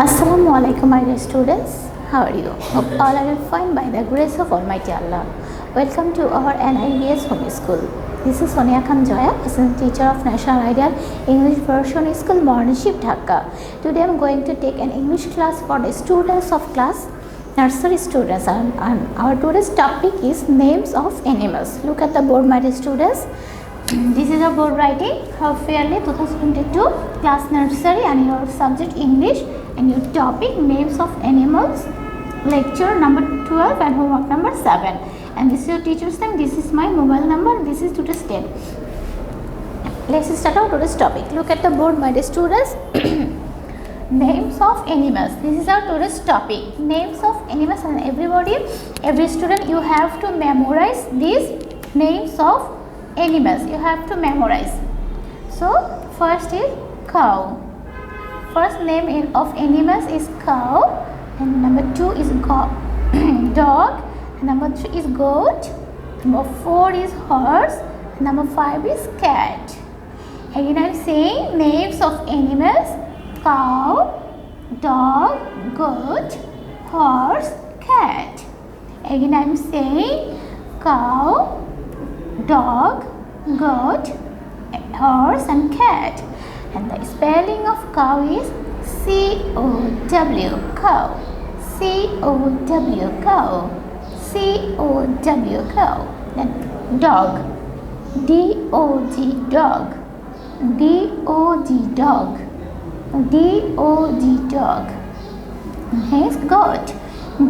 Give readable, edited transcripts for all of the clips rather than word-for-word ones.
Assalamu alaikum, my dear students. How are you? Hope all are fine by the grace of Almighty Allah. Welcome to our NIES home school. This is Sonai Joya, assistant teacher of National Ideal English Version School, Morning Shift, Dhaka. Today I am going to take an English class for the students of class nursery students, and our today's topic is names of animals. Look at the board, my dear students. This is a board writing of fairly 2022 class nursery, and your subject English, and your topic names of animals, lecture number 12 and homework number 7. And this is your teacher's name, this is my mobile number, this is today's date. Let's start out today's topic. Look at the board, my dear students. Names of animals. This is our today's topic. Names of animals, and every student, you have to memorize these names of animals. You have to memorize. So first is cow. First name of animals is cow, and number 2 is dog, and number 3 is goat, number 4 is horse, and number 5 is cat. Again I am saying names of animals: cow, dog, goat, horse, cat. Again I am saying cow, dog, goat, horse and cat. And the spelling of cow is C-O-W, cow. C-O-W, cow. C-O-W, cow. Then dog, D-O-G, dog. D-O-G, dog. D-O-G, dog. Next, goat.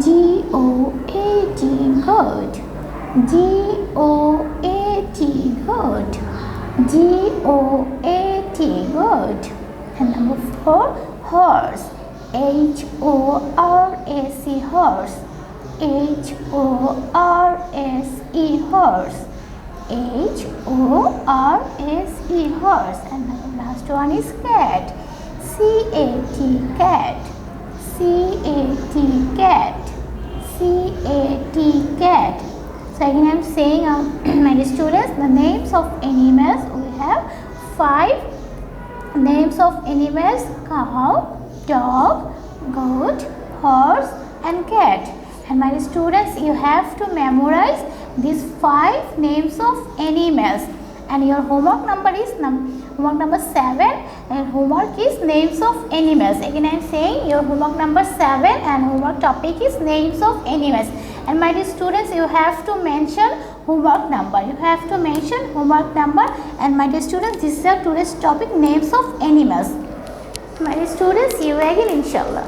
G-O-A-T, goat. G-O-A-T, goat. G-O-A-T, goat. And number 4, horse. H-O-R-S-E, horse. H-O-R-S-E, horse. H-O-R-S-E, horse. And the last one is cat. C-A-T, cat. C-A-T, cat. C-A-T, cat. So again I am saying, my dear students, the names of animals. We have 5 names of animals: cow, dog, goat, horse and cat. And my dear students, you have to memorize these 5 names of animals. And your homework number is homework number 7, and homework is names of animals. Again I am saying your homework number 7 and homework topic is names of animals. And my dear students, you have to mention homework number. You have to mention homework number. And my dear students, this is our today's topic, names of animals. My dear students, see you again inshallah.